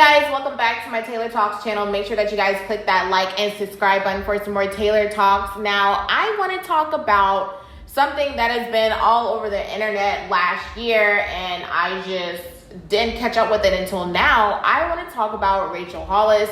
guys, welcome back to my Taylor Talks channel. Make sure that you guys click that like and subscribe button for some more Taylor Talks. Now, I want to talk about something that has been all over the internet last year and I just didn't catch up with it until now. I want to talk about Rachel Hollis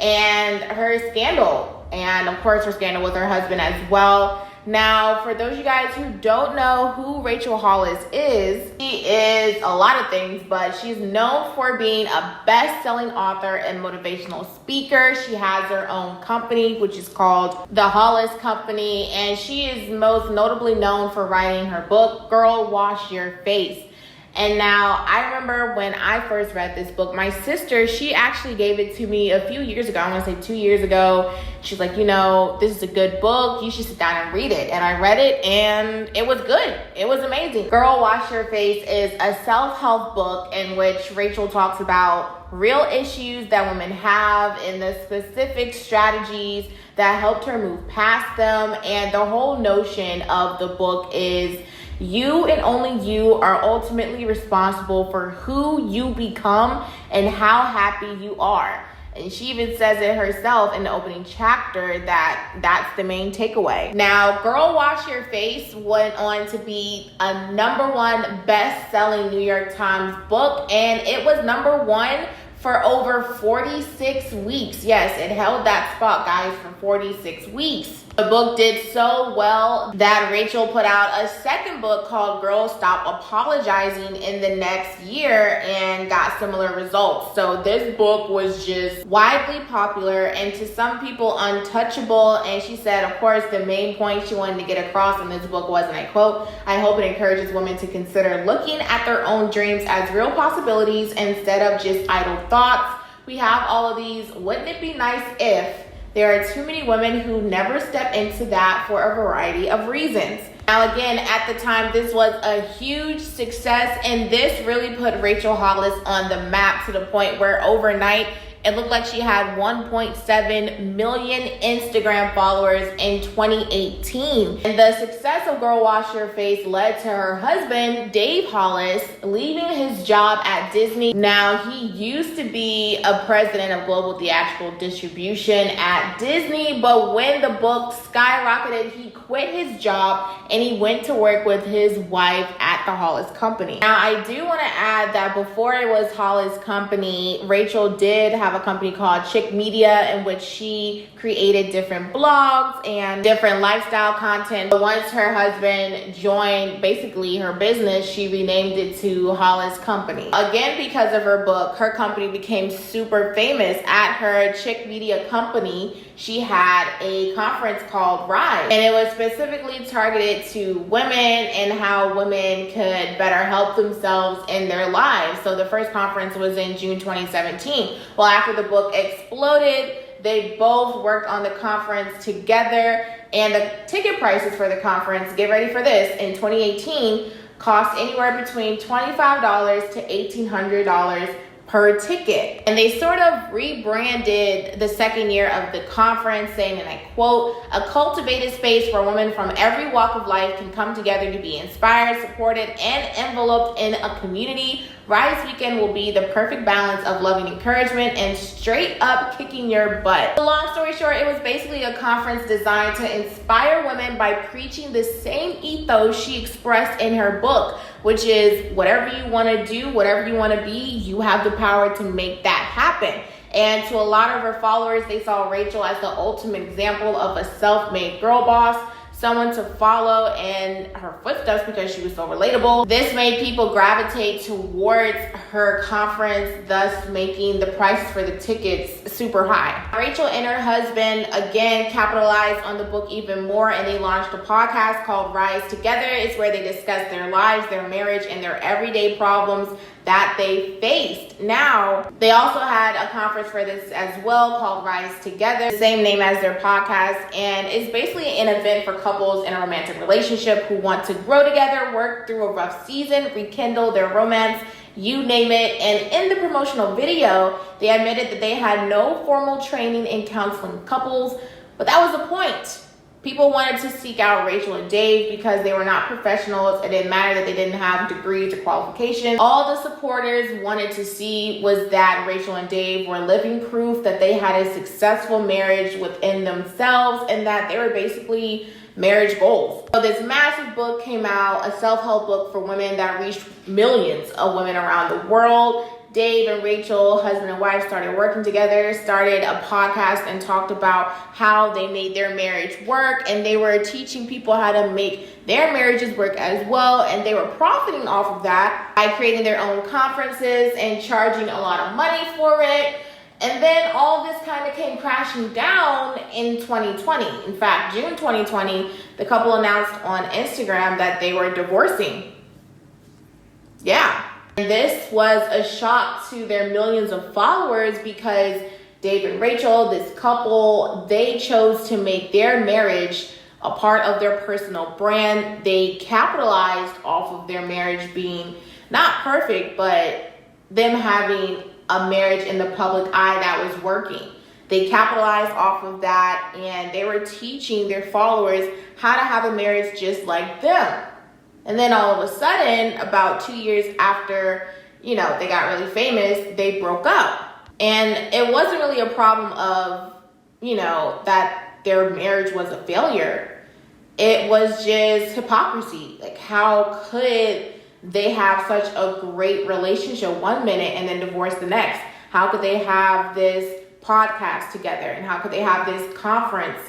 and her scandal, and of course her scandal with her husband as well. Now, for those of you guys who don't know who Rachel Hollis is, she is a lot of things, but she's known for being a best-selling author and motivational speaker. She has her own company, which is called The Hollis Company, and she is most notably known for writing her book, Girl, Wash Your Face. And now, I remember when I first read this book, my sister, she actually gave it to me a few years ago. I want to say 2 years ago. She's like, you know, this is a good book. You should sit down and read it. And I read it and it was good. It was amazing. Girl, Wash Your Face is a self-help book in which Rachel talks about real issues that women have and the specific strategies that helped her move past them. And the whole notion of the book is you and only you are ultimately responsible for who you become and how happy you are. And she even says it herself in the opening chapter that that's the main takeaway. Now, Girl, Wash Your Face went on to be a #1 best-selling New York Times book, and it was #1 for over 46 weeks. Yes, it held that spot, guys, for 46 weeks. The book did so well that Rachel put out a second book called Girl, Stop Apologizing in the next year and got similar results. So this book was just widely popular and to some people untouchable. And she said, of course, the main point she wanted to get across in this book was, and I quote, "I hope it encourages women to consider looking at their own dreams as real possibilities instead of just idle thoughts. We have all of these. Wouldn't it be nice if there are too many women who never step into that for a variety of reasons." Now, again, at the time, this was a huge success, and this really put Rachel Hollis on the map to the point where overnight, it looked like she had 1.7 million Instagram followers in 2018. And the success of Girl, Wash Your Face led to her husband, Dave Hollis, leaving his job at Disney. Now, he used to be a president of global theatrical distribution at Disney, but when the book skyrocketed, he quit his job and he went to work with his wife at the Hollis Company. Now, I do want to add that before it was Hollis Company, Rachel did have a company called Chick Media in which she created different blogs and different lifestyle content. But once her husband joined basically her business, she renamed it to Hollis Company. Again, because of her book, her company became super famous. At her Chick Media company, she had a conference called Rise, and it was specifically targeted to women and how women could better help themselves in their lives. So the first conference was in June 2017. Well, after the book exploded, they both worked on the conference together, and the ticket prices for the conference, get ready for this, in 2018 cost anywhere between $25 to $1,800 per ticket. And they sort of rebranded the second year of the conference, saying, and I quote, "A cultivated space where women from every walk of life can come together to be inspired, supported, and enveloped in a community. Rise Weekend will be the perfect balance of loving encouragement and straight up kicking your butt." The long story short, it was basically a conference designed to inspire women by preaching the same ethos she expressed in her book, which is whatever you want to do, whatever you want to be, you have the power to make that happen. And to a lot of her followers, they saw Rachel as the ultimate example of a self-made girl boss, someone to follow in her footsteps because she was so relatable. This made people gravitate towards her conference, thus making the prices for the tickets super high. Rachel and her husband, again, capitalized on the book even more, and they launched a podcast called Rise Together. It's where they discuss their lives, their marriage, and their everyday problems that they faced. Now, they also had a conference for this as well called Rise Together, the same name as their podcast, and it's basically an event for couples in a romantic relationship who want to grow together, work through a rough season, rekindle their romance, you name it. And in the promotional video, they admitted that they had no formal training in counseling couples, but that was the point. People wanted to seek out Rachel and Dave because they were not professionals. It didn't matter that they didn't have degrees or qualifications. All the supporters wanted to see was that Rachel and Dave were living proof that they had a successful marriage within themselves and that they were basically marriage goals. So this massive book came out, a self-help book for women that reached millions of women around the world. Dave and Rachel, husband and wife, started working together, started a podcast, and talked about how they made their marriage work. And they were teaching people how to make their marriages work as well. And they were profiting off of that by creating their own conferences and charging a lot of money for it. And then all this kind of came crashing down in 2020. In fact, June 2020, the couple announced on Instagram that they were divorcing. Yeah. And this was a shock to their millions of followers because Dave and Rachel, this couple, they chose to make their marriage a part of their personal brand. They capitalized off of their marriage being not perfect, but them having a marriage in the public eye that was working. They capitalized off of that, and they were teaching their followers how to have a marriage just like them. And then all of a sudden, about 2 years after, they got really famous, they broke up. And it wasn't really a problem of, that their marriage was a failure. It was just hypocrisy. Like, how could they have such a great relationship one minute and then divorce the next? How could they have this podcast together? And how could they have this conference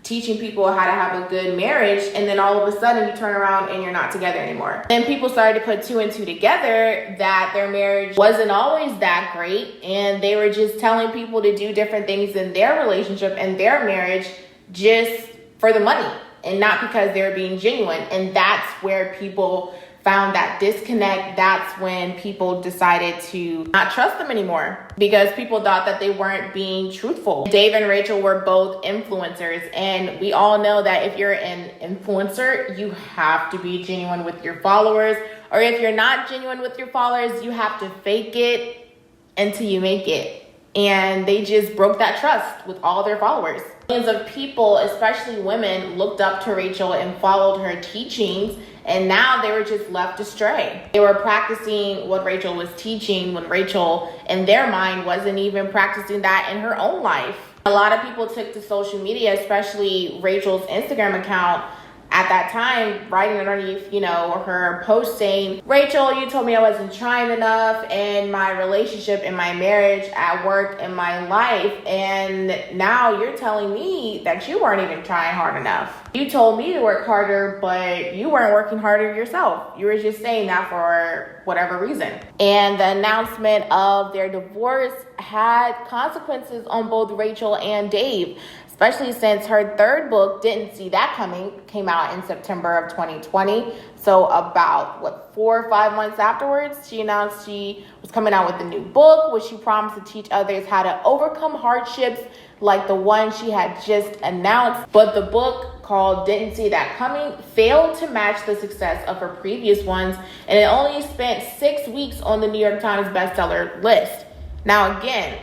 teaching people how to have a good marriage, and then all of a sudden you turn around and you're not together anymore? And people started to put two and two together that their marriage wasn't always that great, and they were just telling people to do different things in their relationship and their marriage just for the money and not because they were being genuine. And that's where people found that disconnect. That's when people decided to not trust them anymore because people thought that they weren't being truthful. Dave and Rachel were both influencers, and we all know that if you're an influencer, you have to be genuine with your followers, or if you're not genuine with your followers, you have to fake it until you make it. And they just broke that trust with all their followers. Millions of people, especially women, looked up to Rachel and followed her teachings, and now they were just left astray. They were practicing what Rachel was teaching when Rachel, in their mind, wasn't even practicing that in her own life. A lot of people took to social media, especially Rachel's Instagram account, at that time, writing underneath, her post saying, "Rachel, you told me I wasn't trying enough in my relationship, in my marriage, at work, in my life. And now you're telling me that you weren't even trying hard enough. You told me to work harder, but you weren't working harder yourself. You were just saying that for whatever reason." And the announcement of their divorce had consequences on both Rachel and Dave, especially since her third book, Didn't See That Coming, came out in September of 2020. So about, 4 or 5 months afterwards, she announced she was coming out with a new book, which she promised to teach others how to overcome hardships like the one she had just announced. But the book, called Didn't See That Coming, failed to match the success of her previous ones, and it only spent 6 weeks on the New York Times bestseller list. Now again,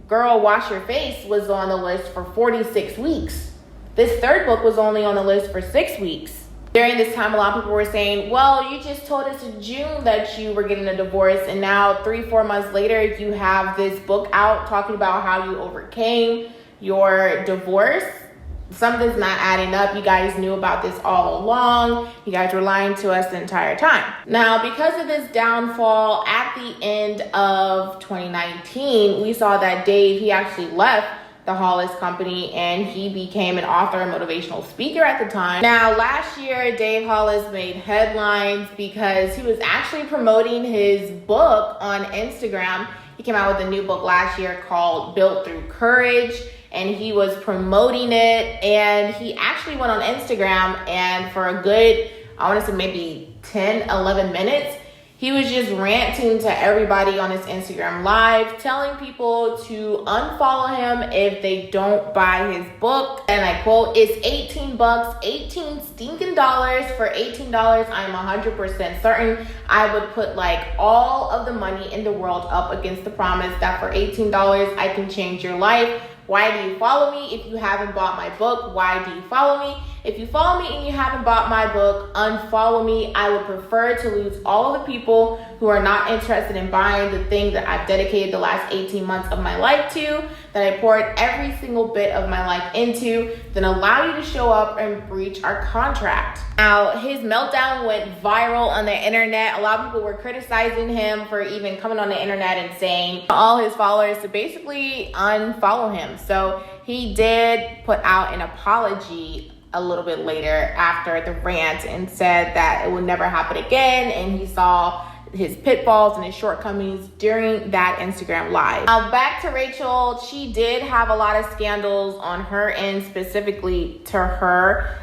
Girl Wash Your Face was on the list for 46 weeks. This third book was only on the list for 6 weeks. During this time, a lot of people were saying, well, you just told us in June that you were getting a divorce, and now 3-4 months later, you have this book out talking about how you overcame your divorce. Something's not adding up. You guys knew about this all along. You guys were lying to us the entire time. Now, because of this downfall at the end of 2019, we saw that Dave, he actually left the Hollis company and he became an author and motivational speaker at the time. Now, last year, Dave Hollis made headlines because he was actually promoting his book on Instagram. He came out with a new book last year called Built Through Courage, and he was promoting it, and he actually went on Instagram, and for a good, I want to say maybe 10, 11 minutes, he was just ranting to everybody on his Instagram live, telling people to unfollow him if they don't buy his book. And I quote, "It's $18, 18 stinking dollars. For $18, I'm 100% certain I would put all of the money in the world up against the promise that for $18, I can change your life. Why do you follow me? If you haven't bought my book, why do you follow me? If you follow me and you haven't bought my book, unfollow me. I would prefer to lose all of the people who are not interested in buying the thing that I've dedicated the last 18 months of my life to, that I poured every single bit of my life into, than allow you to show up and breach our contract. Now, his meltdown went viral on the internet. A lot of people were criticizing him for even coming on the internet and saying all his followers to basically unfollow him. So he did put out an apology a little bit later after the rant and said that it would never happen again, and he saw his pitfalls and his shortcomings during that Instagram live. Now back to Rachel. She did have a lot of scandals on her end, specifically to her.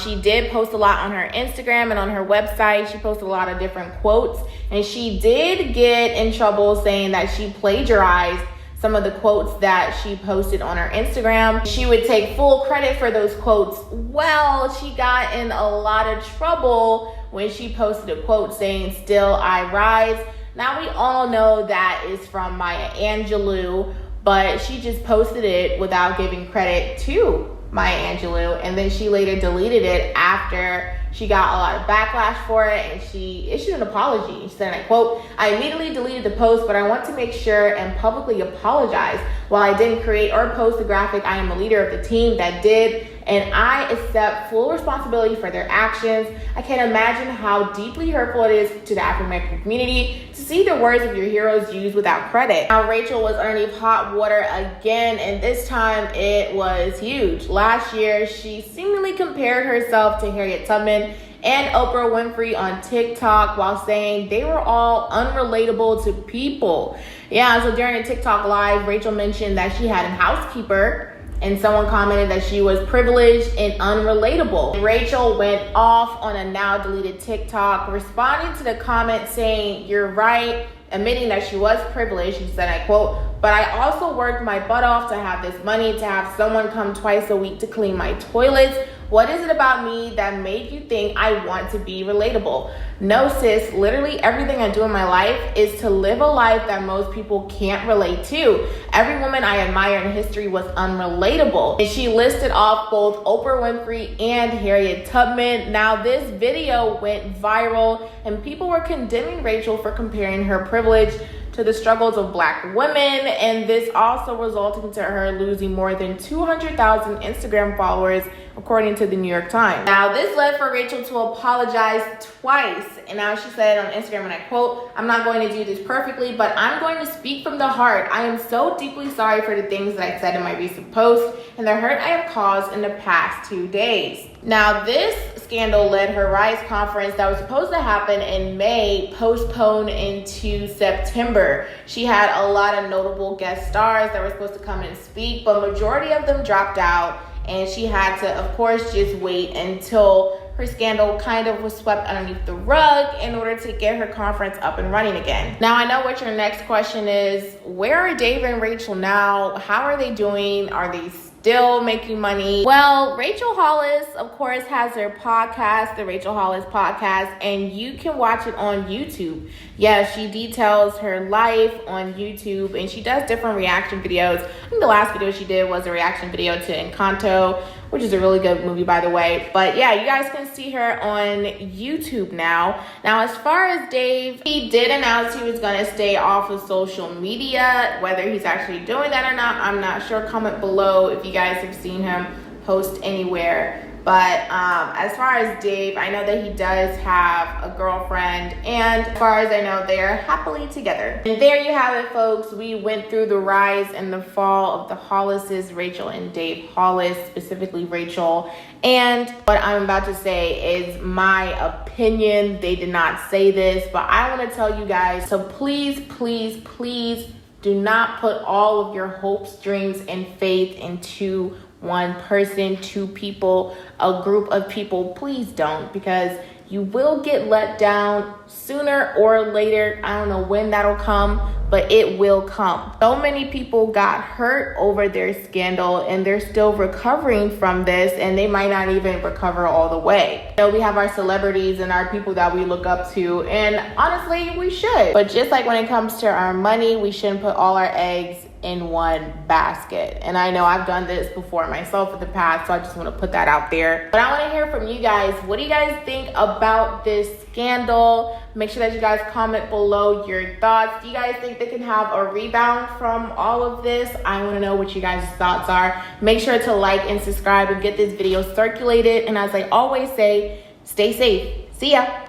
She did post a lot on her Instagram and on her website. She posted a lot of different quotes, and she did get in trouble saying that she plagiarized some of the quotes that she posted on her Instagram. She would take full credit for those quotes. Well, she got in a lot of trouble when she posted a quote saying, "Still I rise." Now we all know that is from Maya Angelou, but she just posted it without giving credit to Maya Angelou, and then she later deleted it after she got a lot of backlash for it, and she issued an apology. She said, and I quote, "I immediately deleted the post, but I want to make sure and publicly apologize. While I didn't create or post the graphic, I am the leader of the team that did, and I accept full responsibility for their actions. I can't imagine how deeply hurtful it is to the African-American community to see the words of your heroes used without credit." Now, Rachel was underneath hot water again, and this time it was huge. Last year, she seemingly compared herself to Harriet Tubman and Oprah Winfrey on TikTok while saying they were all unrelatable to people. Yeah, so during a TikTok live, Rachel mentioned that she had a housekeeper, and someone commented that she was privileged and unrelatable. Rachel went off on a now deleted TikTok, responding to the comment saying, "You're right," admitting that she was privileged. She said, I quote, "But I also worked my butt off to have this money, to have someone come twice a week to clean my toilets. What is it about me that made you think I want to be relatable? No, sis, literally everything I do in my life is to live a life that most people can't relate to. Every woman I admire in history was unrelatable." And she listed off both Oprah Winfrey and Harriet Tubman. Now, this video went viral, and people were condemning Rachel for comparing her privilege to the struggles of Black women, and this also resulted into her losing more than 200,000 Instagram followers, according to the New York Times. Now, this led for Rachel to apologize twice, and now she said on Instagram, and I quote, "I'm not going to do this perfectly, but I'm going to speak from the heart. I am so deeply sorry for the things that I said in my recent post and the hurt I have caused in the past 2 days." Now, this scandal led her Rise conference that was supposed to happen in May postponed into September. She had a lot of notable guest stars that were supposed to come and speak, but majority of them dropped out, and she had to, of course, just wait until her scandal kind of was swept underneath the rug in order to get her conference up and running again. Now, I know what your next question is. Where are Dave and Rachel now? How are they doing? Are they still making money? Well, Rachel Hollis, of course, has her podcast, the Rachel Hollis podcast, and you can watch it on YouTube. Yeah, she details her life on YouTube, and she does different reaction videos. I think the last video she did was a reaction video to Encanto, which is a really good movie, by the way. But yeah, you guys can see her on YouTube now. Now, as far as Dave, he did announce he was going to stay off of social media. Whether he's actually doing that or not, I'm not sure. Comment below if you guys have seen him post anywhere. But as far as Dave, I know that he does have a girlfriend, and as far as I know, they are happily together. And there you have it, folks. We went through the rise and the fall of the Hollises, Rachel and Dave Hollis, specifically Rachel. And what I'm about to say is my opinion. They did not say this, but I want to tell you guys, so please, please, please do not put all of your hopes, dreams, and faith into one person, two people, a group of people. Please don't, because you will get let down sooner or later. I don't know when that'll come, but it will come. So many people got hurt over their scandal, and they're still recovering from this, and they might not even recover all the way. So we have our celebrities and our people that we look up to, and honestly, we should. But just like when it comes to our money, we shouldn't put all our eggs in one basket. And I know I've done this before myself in the past, so I just want to put that out there. But I want to hear from you guys. What do you guys think about this scandal? Make sure that you guys comment below your thoughts. Do you guys think they can have a rebound from all of this? I want to know what you guys' thoughts are. Make sure to like and subscribe and get this video circulated. And as I always say, stay safe. See ya.